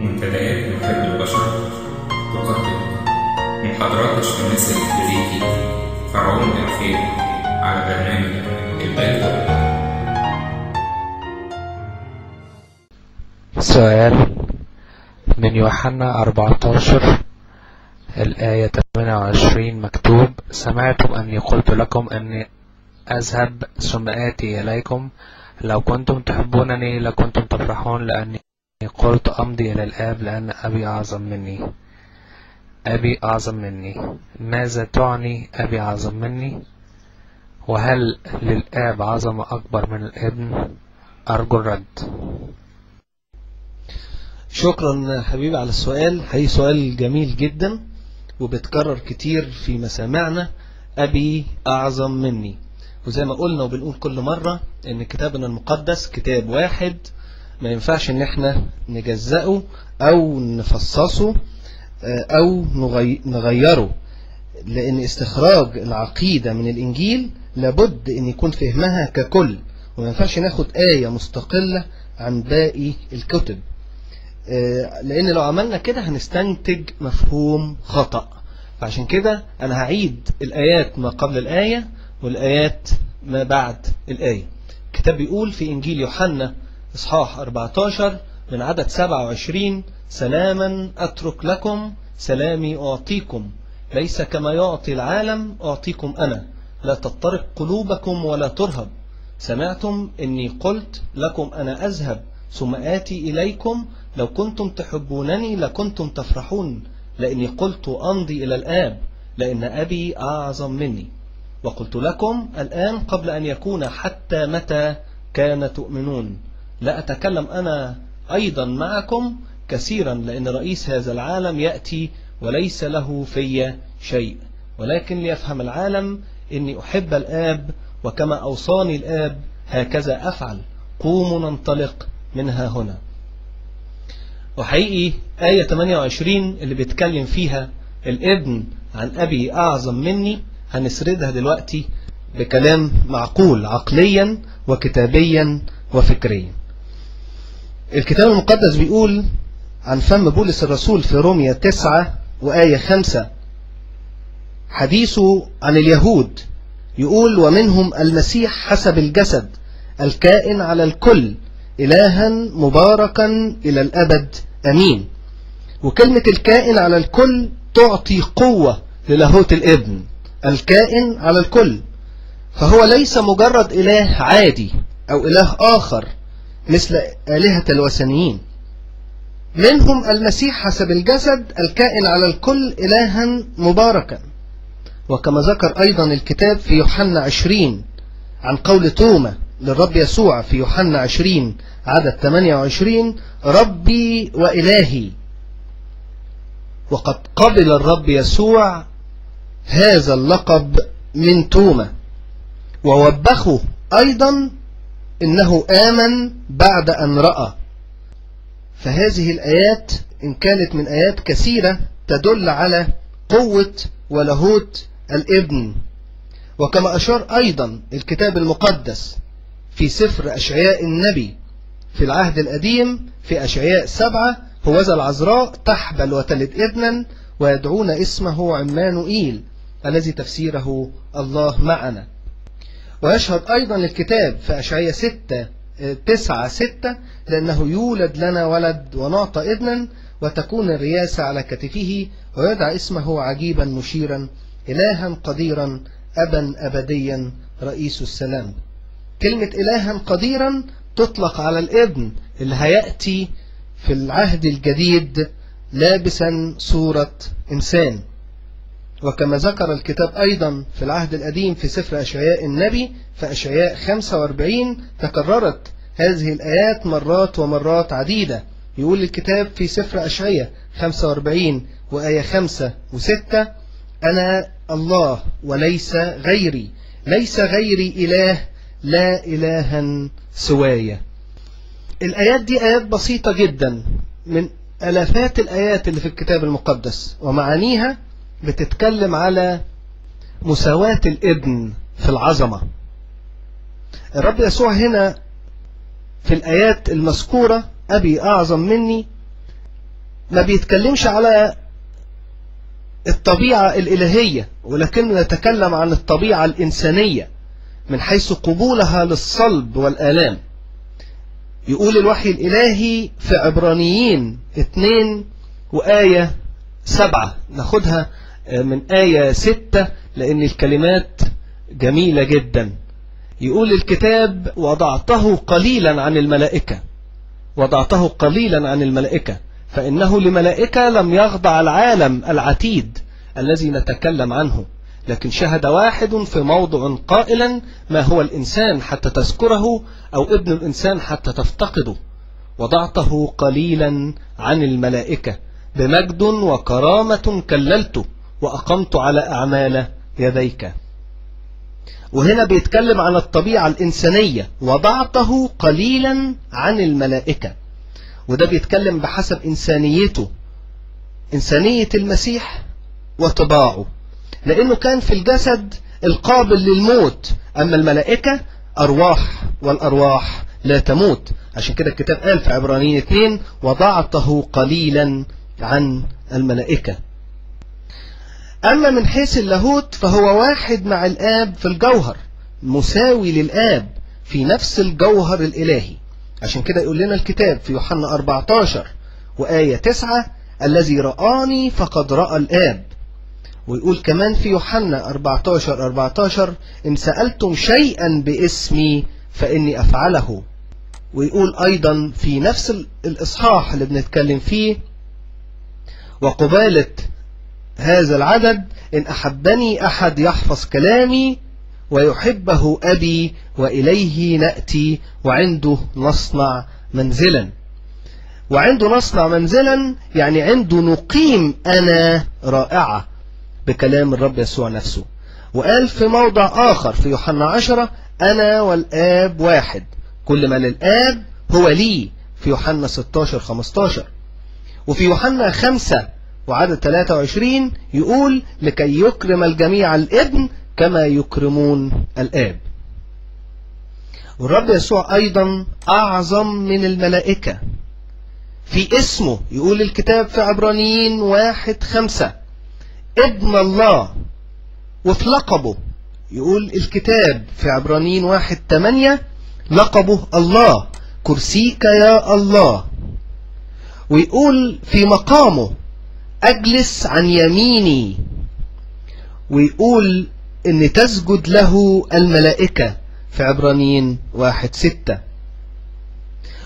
منتديات محب البشر تقدم محاضرات الشماس الكلاسيكي فرعون الأخير على برنامج البال. سؤال من يوحنا 14 الآية 28 مكتوب: سمعتم أني قلت لكم أني أذهب ثم آتي إليكم، لو كنتم تحبونني لكنتم تفرحون، لأني قلت أمضي إلى الآب لأن أبي أعظم مني. أبي أعظم مني، ماذا تعني أبي أعظم مني؟ وهل للآب عظمة أكبر من الابن؟ أرجو الرد. شكرا حبيبي على السؤال، هي سؤال جميل جدا وبتكرر كتير في مسامعنا. أبي أعظم مني، وزي ما قلنا وبنقول كل مرة إن كتابنا المقدس كتاب واحد، ما ينفعش إن احنا نجزأه أو نفصصه أو نغيره، لأن استخراج العقيدة من الإنجيل لابد إن يكون فهمها ككل، وما ينفعش ناخد آية مستقلة عن باقي الكتب، لأن لو عملنا كده هنستنتج مفهوم خطأ. فعشان كده أنا هعيد الآيات ما قبل الآية والآيات ما بعد الآية. الكتاب بيقول في إنجيل يوحنا إصحاح 14 من عدد 27: سلاما أترك لكم، سلامي أعطيكم، ليس كما يعطي العالم أعطيكم أنا، لا تضطرب قلوبكم ولا ترهب. سمعتم إني قلت لكم أنا أذهب ثم آتي إليكم، لو كنتم تحبونني لكنتم تفرحون، لأني قلت أمضي إلى الآب لأن أبي أعظم مني. وقلت لكم الآن قبل أن يكون، حتى متى كان تؤمنون؟ لا أتكلم أنا أيضا معكم كثيرا، لأن رئيس هذا العالم يأتي وليس له في شيء، ولكن ليفهم العالم إني أحب الآب، وكما أوصاني الآب هكذا أفعل. قوموا ننطلق منها هنا. وحقيقي آية 28 اللي بيتكلم فيها الابن عن أبي أعظم مني هنسردها دلوقتي بكلام معقول عقليا وكتابيا وفكريا. الكتاب المقدس بيقول عن فم بولس الرسول في رومية 9 وآية 5 حديثه عن اليهود، يقول: ومنهم المسيح حسب الجسد، الكائن على الكل، إلها مباركا إلى الأبد أمين. وكلمة الكائن على الكل تعطي قوة للاهوت الابن، الكائن على الكل، فهو ليس مجرد إله عادي أو إله آخر مثل آلهة الوثنيين. منهم المسيح حسب الجسد، الكائن على الكل، إلها مباركا. وكما ذكر أيضا الكتاب في يوحنا 20 عن قول توما للرب يسوع في يوحنا 20 عدد 28: ربي وإلهي. وقد قبل الرب يسوع هذا اللقب من توما، ووبخه أيضا إنه آمن بعد أن رأى. فهذه الآيات إن كانت من آيات كثيرة تدل على قوة ولاهوت الابن. وكما أشار أيضا الكتاب المقدس في سفر أشعياء النبي في العهد القديم في أشعياء 7: هوذا العذراء تحبل وتلد ابنا ويدعون اسمه عمانوئيل، الذي تفسيره الله معنا. ويشهد أيضا الكتاب في أشعياء 9:6: لأنه يولد لنا ولد ونعطى ابنا وتكون الرياسة على كتفه، ويدعى اسمه عجيبا مشيرا، إلها قديرا، أبا أبديا، رئيس السلام. كلمة إلها قديرا تطلق على الابن اللي هيأتي في العهد الجديد لابسا صورة إنسان. وكما ذكر الكتاب أيضا في العهد القديم في سفر أشعياء النبي في أشعياء 45 تكررت هذه الآيات مرات ومرات عديدة. يقول الكتاب في سفر أشعياء 45 وآية 5 و6: أنا الله وليس غيري، ليس غيري إله، لا إلها سوايا. الآيات دي آيات بسيطة جدا من ألافات الآيات اللي في الكتاب المقدس، ومعانيها بتتكلم على مساواة الابن في العظمة. الرب يسوع هنا في الآيات المذكورة أبي أعظم مني ما بيتكلمش على الطبيعة الإلهية، ولكنه يتكلم عن الطبيعة الإنسانية من حيث قبولها للصلب والآلام. يقول الوحي الإلهي في عبرانيين 2 وآية 7، ناخدها من آية 6 لأن الكلمات جميلة جدا. يقول الكتاب: وضعته قليلا عن الملائكة، وضعته قليلا عن الملائكة، فإنه لملائكة لم يخضع العالم العتيد الذي نتكلم عنه، لكن شهد واحد في موضع قائلا: ما هو الإنسان حتى تذكره، أو ابن الإنسان حتى تفتقده. وضعته قليلا عن الملائكة، بمجد وكرامة كللته، وأقمت على أعمال يديك. وهنا بيتكلم عن الطبيعة الإنسانية، وضعته قليلا عن الملائكة، وده بيتكلم بحسب إنسانيته، إنسانية المسيح وطباعه، لأنه كان في الجسد القابل للموت، أما الملائكة أرواح، والأرواح لا تموت. عشان كده الكتاب قال في عبرانيين 2: وضعته قليلا عن الملائكة. أما من حيث اللاهوت فهو واحد مع الآب في الجوهر، مساوي للآب في نفس الجوهر الإلهي. عشان كده يقول لنا الكتاب في يوحنا 14 وآية 9: الذي رآني فقد رأى الآب. ويقول كمان في يوحنا 14 إن سألتم شيئا باسمي فإني أفعله. ويقول أيضا في نفس الإصحاح اللي بنتكلم فيه: وقبالة هذا العدد: إن أحبني أحد يحفظ كلامي ويحبه أبي وإليه نأتي وعنده نصنع منزلا. وعنده نصنع منزلا يعني عنده نقيم أنا رائعة بكلام الرب يسوع نفسه. وقال في موضع آخر في يوحنا 10: أنا والآب واحد، كل ما للآب هو لي، في يوحنا 16-15. وفي يوحنا 5 وعدد 23 يقول: لكي يكرم الجميع الابن كما يكرمون الآب. والرب يسوع أيضا أعظم من الملائكة في اسمه. يقول الكتاب في عبرانيين 1:5: ابن الله. وفي لقبه يقول الكتاب في عبرانيين 1:8: لقبه الله، كرسيك يا الله. ويقول في مقامه: أجلس عن يميني. ويقول إن تسجد له الملائكة في عبرانيين 1:6.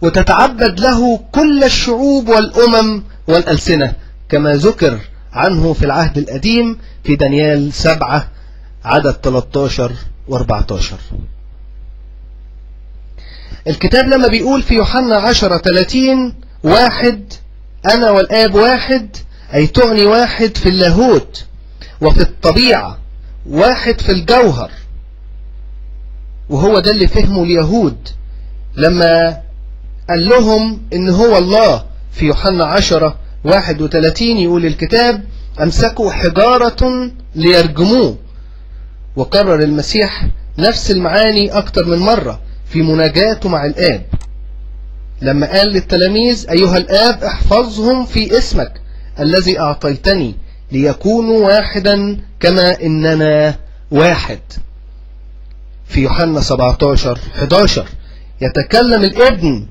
وتتعبد له كل الشعوب والأمم والألسنة، كما ذكر عنه في العهد القديم في دانيال 7 عدد 13 و14. الكتاب لما بيقول في يوحنا 10:30: واحد، أنا والآب واحد، أي تعني واحد في اللاهوت وفي الطبيعة، واحد في الجوهر. وهو ده اللي فهمه اليهود لما قال لهم إن هو الله. في يوحنا 10:31 يقول الكتاب: أمسكوا حجارة ليرجموه. وكرر المسيح نفس المعاني أكتر من مرة في مناجاته مع الآب لما قال للتلاميذ: أيها الآب احفظهم في اسمك الذي أعطيتني ليكونوا واحدا كما إننا واحد. في يوحنا 17:11 يتكلم الابن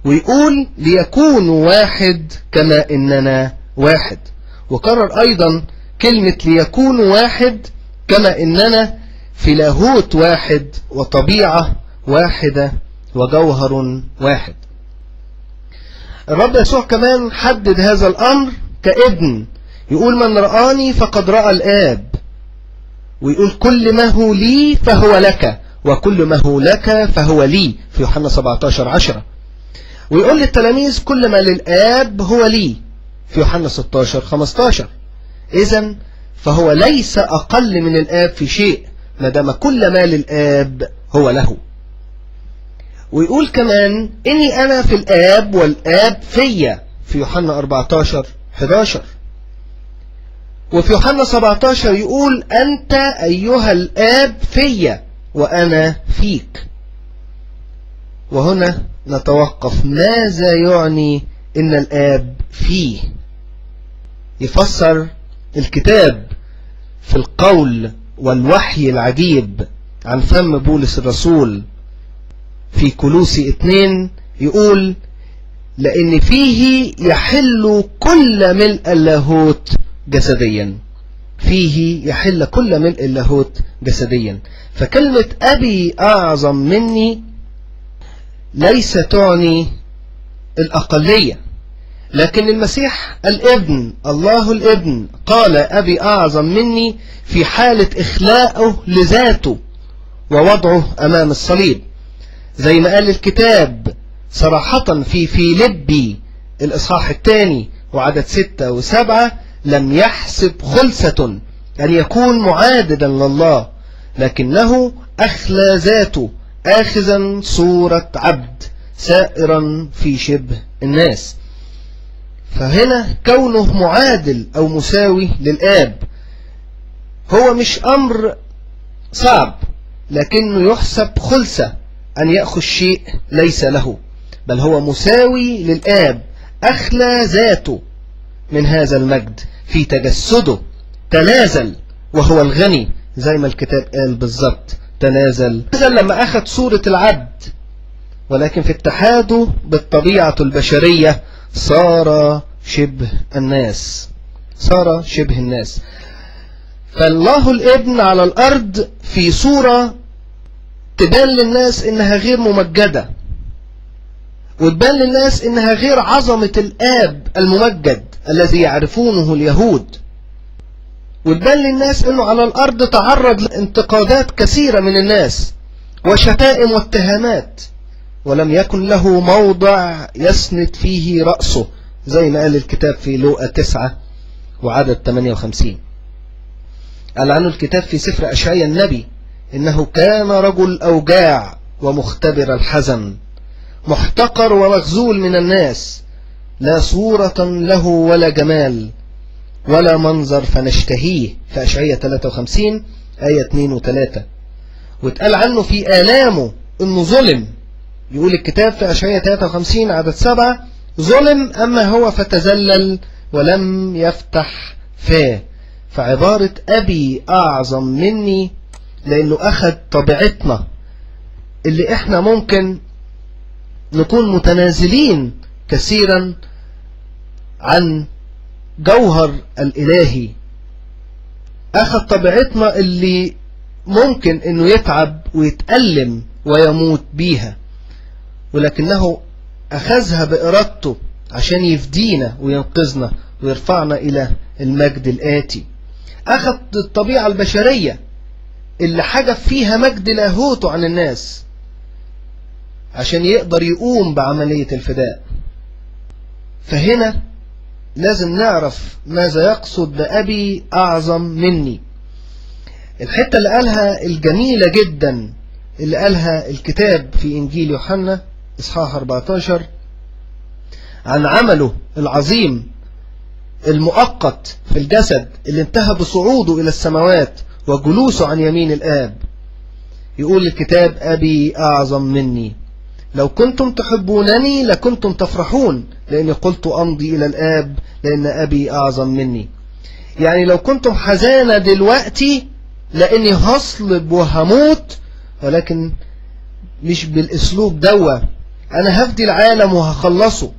ويقول: ليكونوا واحد كما إننا واحد. وكرر أيضا كلمة ليكونوا واحد كما إننا في لاهوت واحد وطبيعة واحدة وجوهر واحد. الرب يسوع كمان حدد هذا الأمر كابن، يقول: من رآني فقد رأى الآب. ويقول: كل ما هو لي فهو لك، وكل ما هو لك فهو لي، في يوحنا 17:10. ويقول للتلاميذ: كل ما للآب هو لي، في يوحنا 16:15. إذن فهو ليس أقل من الآب في شيء، ما دام كل ما للآب هو له. ويقول كمان: إني أنا في الآب والآب فيا، في يوحنا 14:11. وفي يوحنا 17 يقول: أنت أيها الآب فيا وأنا فيك. وهنا نتوقف، ماذا يعني إن الآب فيه؟ يفسر الكتاب في القول والوحي العجيب عن فم بولس الرسول في كولوسي 2 يقول: لأن فيه يحل كل ملء اللاهوت جسديا. فيه يحل كل ملء اللاهوت جسديا. فكلمة أبي أعظم مني ليس تعني الأقلية، لكن المسيح الابن، الله الابن، قال أبي أعظم مني في حالة إخلاءه لذاته ووضعه أمام الصليب، زي ما قال الكتاب صراحة في فيلبي الإصحاح 2 وعدد 6 و7: لم يحسب خلسة أن يكون معاددا لله، لكنه أخلى ذاته آخذا صورة عبد سائرا في شبه الناس. فهنا كونه معادل أو مساوي للآب هو مش أمر صعب، لكنه يحسب خلسة أن يأخذ شيء ليس له، بل هو مساوي للآب، أخلى ذاته من هذا المجد في تجسده، تنازل وهو الغني زي ما الكتاب قال بالضبط، تنازل لما أخذ صورة العبد، ولكن في اتحاده بالطبيعة البشرية صار شبه الناس، صار شبه الناس. فالله الابن على الأرض في صورة تبان للناس إنها غير ممجدة، وتبان للناس إنها غير عظمة الآب الممجد الذي يعرفونه اليهود، وتبان للناس إنه على الأرض تعرض لانتقادات كثيرة من الناس وشتائم واتهامات، ولم يكن له موضع يسند فيه رأسه زي ما قال الكتاب في لوقا 9 وعدد 58. قال عنه الكتاب في سفر أشعياء النبي: إنه كان رجل أوجاع ومختبر الحزن، محتقر ومخذول من الناس، لا صورة له ولا جمال ولا منظر فنشتهيه، في أشعياء 53 آية 2 و3. واتقال عنه في آلامه إنه ظلم، يقول الكتاب في أشعياء 53 عدد 7: ظلم أما هو فتذلل ولم يفتح فاه. فعبارة أبي أعظم مني لأنه أخذ طبيعتنا اللي إحنا ممكن نكون متنازلين كثيرا عن جوهر الإلهي، أخذ طبيعتنا اللي ممكن إنه يتعب ويتألم ويموت بيها، ولكنه أخذها بإرادته عشان يفدينا وينقذنا ويرفعنا إلى المجد الآتي. أخذ الطبيعة البشرية اللي حجب فيها مجد لاهوته عن الناس عشان يقدر يقوم بعملية الفداء. فهنا لازم نعرف ماذا يقصد بأبي أعظم مني. الحتة اللي قالها الجميلة جدا اللي قالها الكتاب في إنجيل يوحنا إصحاح 14 عن عمله العظيم المؤقت في الجسد اللي انتهى بصعوده إلى السماوات وجلوسه عن يمين الآب. يقول الكتاب: أبي أعظم مني، لو كنتم تحبونني لكنتم تفرحون لأني قلت أمضي إلى الآب لأن أبي أعظم مني. يعني لو كنتم حزانة دلوقتي لأني هصلب وهموت، ولكن مش بالأسلوب دوا، أنا هفدي العالم وهخلصه،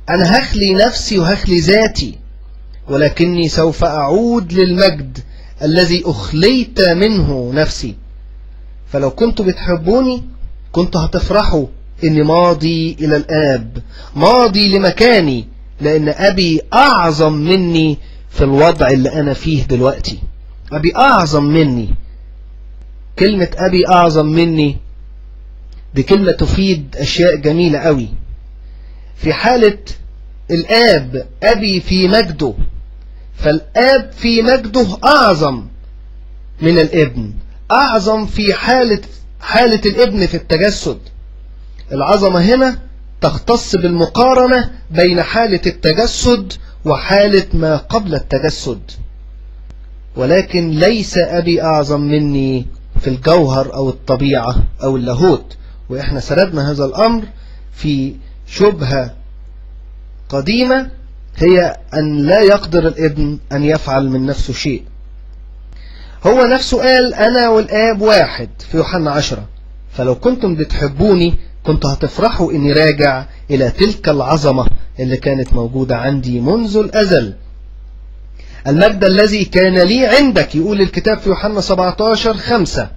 أنا هخلي نفسي وهخلي ذاتي، ولكني سوف أعود للمجد الذي أخليت منه نفسي. فلو كنتوا بتحبوني كنتوا هتفرحوا إني ماضي إلى الآب، ماضي لمكاني، لأن أبي أعظم مني في الوضع اللي أنا فيه دلوقتي. أبي أعظم مني. كلمة أبي أعظم مني دي كلمة تفيد أشياء جميلة قوي. في حالة الآب أبي في مجده، فالآب في مجده أعظم من الابن، أعظم في حالة الابن في التجسد. العظمة هنا تختص بالمقارنة بين حالة التجسد وحالة ما قبل التجسد، ولكن ليس أبي أعظم مني في الجوهر أو الطبيعة أو اللاهوت. وإحنا سردنا هذا الأمر في شبهة قديمة هي أن لا يقدر الابن أن يفعل من نفسه شيء. هو نفسه قال أنا والآب واحد في يوحنا 10. فلو كنتم بتحبوني كنت هتفرحوا إني راجع إلى تلك العظمة اللي كانت موجودة عندي منذ الأزل. المجد الذي كان لي عندك، يقول الكتاب في يوحنا 17:5.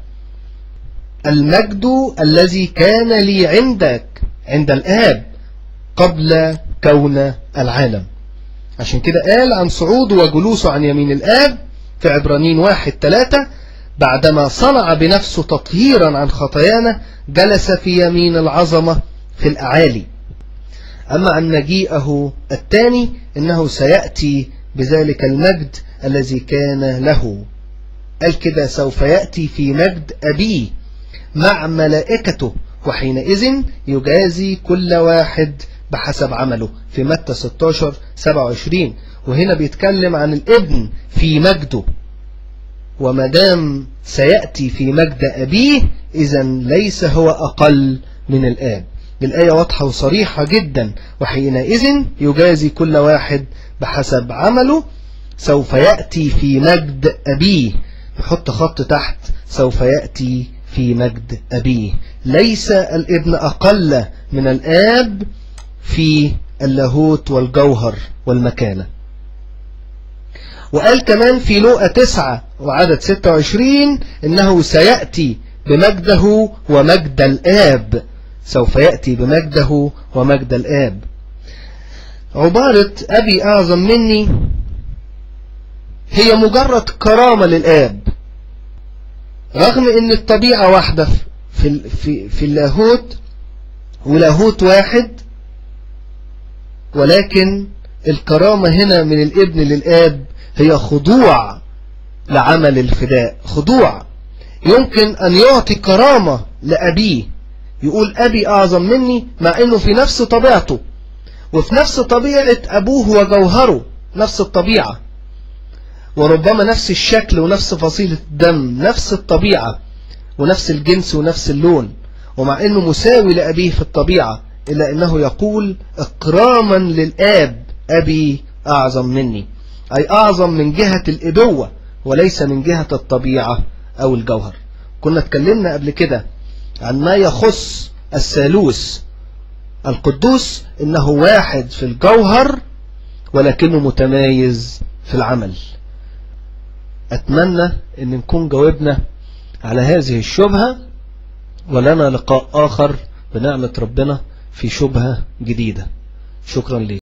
المجد الذي كان لي عندك عند الآب قبل كون العالم. عشان كده قال عن صعوده وجلوسه عن يمين الآب في عبرانيين 1:3 بعدما صنع بنفسه تطهيرا عن خطايانا جلس في يمين العظمة في الأعالي. أما عن مجيئه الثاني إنه سيأتي بذلك المجد الذي كان له. قال كده سوف يأتي في مجد أبيه مع ملائكته وحينئذ يجازي كل واحد بحسب عمله في متى 16:27. وهنا بيتكلم عن الابن في مجده، ومدام سيأتي في مجد أبيه إذن ليس هو أقل من الآب. الآية واضحة وصريحة جدا. وحينئذ يجازي كل واحد بحسب عمله. سوف يأتي في مجد أبيه، نحط خط تحت سوف يأتي في مجد أبيه. ليس الابن أقل من الآب في اللاهوت والجوهر والمكانة. وقال كمان في لوقا 9:26 إنه سيأتي بمجده ومجد الآب. سوف يأتي بمجده ومجد الآب. عبارة أبي أعظم مني هي مجرد كرامة للآب، رغم ان الطبيعة واحدة في اللاهوت ولاهوت واحد، ولكن الكرامة هنا من الابن للآب هي خضوع لعمل الفداء. خضوع. يمكن أن يعطي كرامة لأبيه، يقول أبي أعظم مني، مع أنه في نفس طبيعته وفي نفس طبيعة أبوه وجوهره، نفس الطبيعة وربما نفس الشكل ونفس فصيلة الدم، نفس الطبيعة ونفس الجنس ونفس اللون، ومع أنه مساوي لأبيه في الطبيعة، إلا أنه يقول إكراما للآب أبي أعظم مني، أي أعظم من جهة الإبوة وليس من جهة الطبيعة أو الجوهر. كنا اتكلمنا قبل كده عن ما يخص الثالوث القدوس، إنه واحد في الجوهر ولكنه متمايز في العمل. أتمنى أن نكون جاوبنا على هذه الشبهة، ولنا لقاء آخر بنعمة ربنا في شبهة جديدة. شكرا لي.